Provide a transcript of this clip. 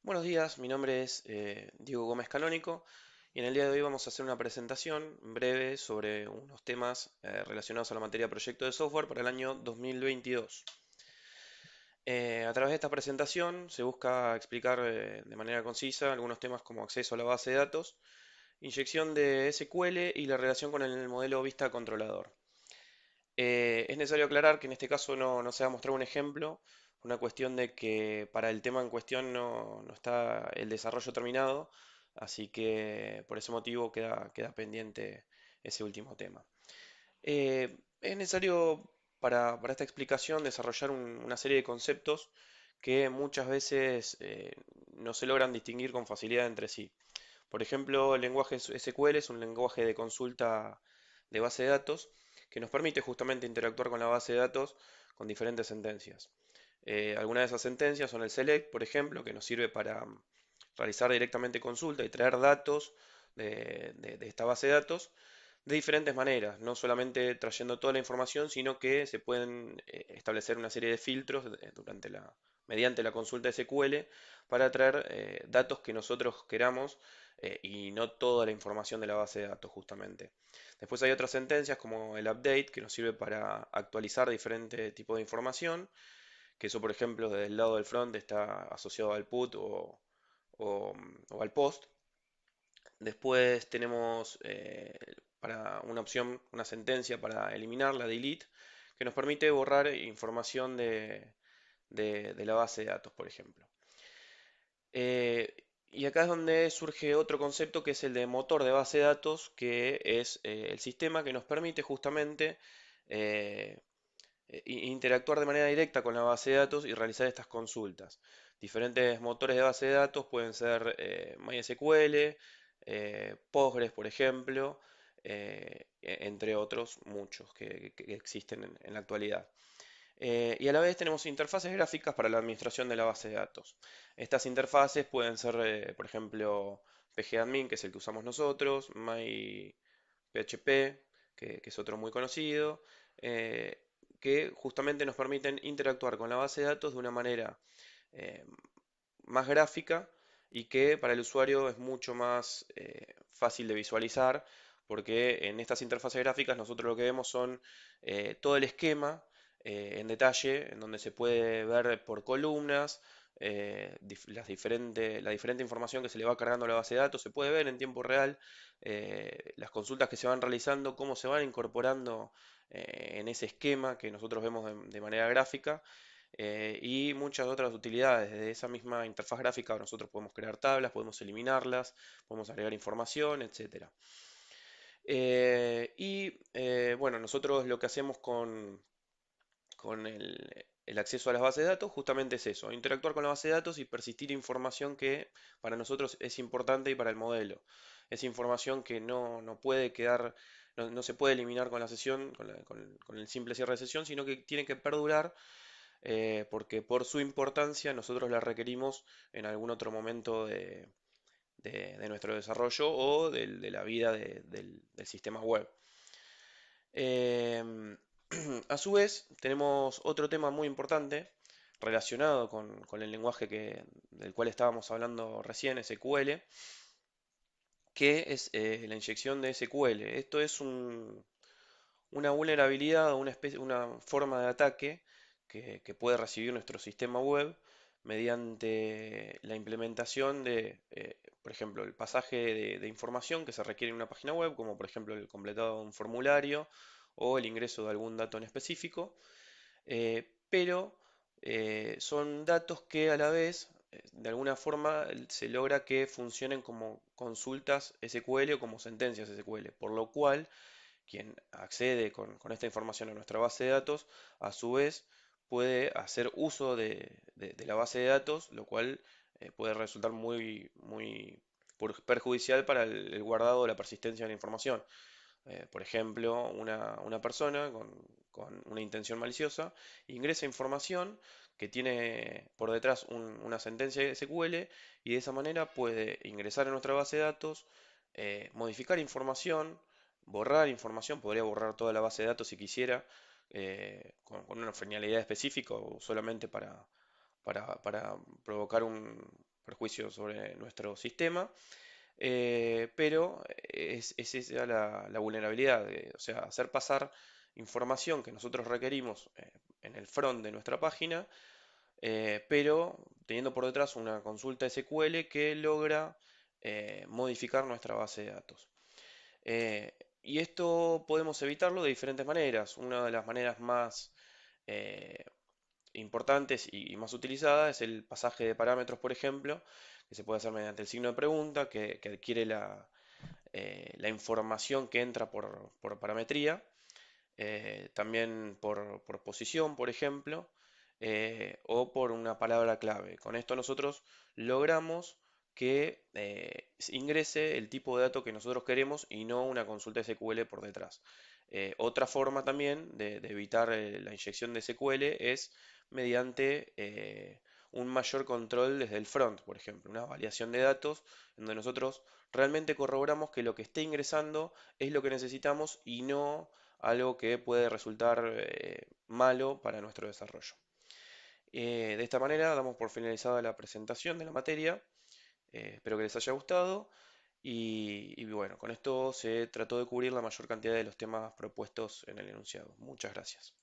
Buenos días, mi nombre es Diego Gómez Canónico y en el día de hoy vamos a hacer una presentación breve sobre unos temas relacionados a la materia proyecto de software para el año 2022. A través de esta presentación se busca explicar de manera concisa algunos temas como acceso a la base de datos, inyección de SQL y la relación con el modelo vista controlador. Es necesario aclarar que en este caso no se va a mostrar un ejemplo, una cuestión de que para el tema en cuestión no está el desarrollo terminado, así que por ese motivo queda pendiente ese último tema. Es necesario para esta explicación desarrollar una serie de conceptos que muchas veces no se logran distinguir con facilidad entre sí. Por ejemplo, el lenguaje SQL es un lenguaje de consulta de base de datos que nos permite justamente interactuar con la base de datos con diferentes sentencias. Algunas de esas sentencias son el select, por ejemplo, que nos sirve para realizar directamente consulta y traer datos de esta base de datos de diferentes maneras, no solamente trayendo toda la información, sino que se pueden establecer una serie de filtros mediante la consulta SQL para traer datos que nosotros queramos y no toda la información de la base de datos justamente. Después hay otras sentencias como el update que nos sirve para actualizar diferentes tipos de información, que eso por ejemplo desde el lado del front está asociado al put o al post. Después tenemos para una opción, una sentencia para eliminar, la delete, que nos permite borrar información de la base de datos, por ejemplo. Eh, y acá es donde surge otro concepto que es el de motor de base de datos, que es el sistema que nos permite justamente eh, interactuar de manera directa con la base de datos y realizar estas consultas. Diferentes motores de base de datos pueden ser MySQL, Postgres, por ejemplo, entre otros muchos que existen en la actualidad. Y a la vez tenemos interfaces gráficas para la administración de la base de datos. Estas interfaces pueden ser, por ejemplo, pgadmin, que es el que usamos nosotros, MyPHP, que es otro muy conocido, eh, que justamente nos permiten interactuar con la base de datos de una manera eh, más gráfica y que para el usuario es mucho más fácil de visualizar, porque en estas interfaces gráficas nosotros lo que vemos son todo el esquema en detalle, en donde se puede ver por columnas la diferente información que se le va cargando a la base de datos, se puede ver en tiempo real las consultas que se van realizando, cómo se van incorporando en ese esquema que nosotros vemos de manera gráfica y muchas otras utilidades. Desde esa misma interfaz gráfica nosotros podemos crear tablas, podemos eliminarlas, podemos agregar información, etcétera. Bueno, nosotros lo que hacemos con el acceso a las bases de datos justamente es eso, interactuar con la base de datos y persistir información que para nosotros es importante y para el modelo. Es información que no puede quedar, no se puede eliminar con la sesión, con el simple cierre de sesión, sino que tiene que perdurar porque por su importancia nosotros la requerimos en algún otro momento de nuestro desarrollo o de la vida del sistema web. Em, a su vez, tenemos otro tema muy importante relacionado con el lenguaje del cual estábamos hablando recién, SQL, que es la inyección de SQL. Esto es una vulnerabilidad o una forma de ataque que puede recibir nuestro sistema web mediante la implementación por ejemplo, el pasaje de información que se requiere en una página web, como por ejemplo el completado de un formulario o el ingreso de algún dato en específico, pero son datos que a la vez, de alguna forma, se logra que funcionen como consultas SQL o como sentencias SQL, por lo cual quien accede con esta información a nuestra base de datos, a su vez puede hacer uso de la base de datos, lo cual puede resultar muy perjudicial para el guardado o la persistencia de la información. Por ejemplo, una persona con una intención maliciosa ingresa información que tiene por detrás una sentencia SQL y de esa manera puede ingresar a nuestra base de datos, modificar información, borrar información, podría borrar toda la base de datos si quisiera, con una finalidad específica o solamente para provocar perjuicio sobre nuestro sistema, pero es esa la vulnerabilidad, o sea, hacer pasar información que nosotros requerimos en el front de nuestra página, pero teniendo por detrás una consulta SQL que logra modificar nuestra base de datos. Y esto podemos evitarlo de diferentes maneras. Una de las maneras más eh, importantes y más utilizadas es el pasaje de parámetros, por ejemplo, que se puede hacer mediante el signo de pregunta, que adquiere la información que entra por parametría, también por posición, por ejemplo, o por una palabra clave. Con esto nosotros logramos que ingrese el tipo de dato que nosotros queremos y no una consulta SQL por detrás. Otra forma también de evitar la inyección de SQL es mediante un mayor control desde el front, por ejemplo, una validación de datos en donde nosotros realmente corroboramos que lo que esté ingresando es lo que necesitamos y no algo que puede resultar malo para nuestro desarrollo. De esta manera damos por finalizada la presentación de la materia. Espero que les haya gustado y bueno, con esto se trató de cubrir la mayor cantidad de los temas propuestos en el enunciado. Muchas gracias.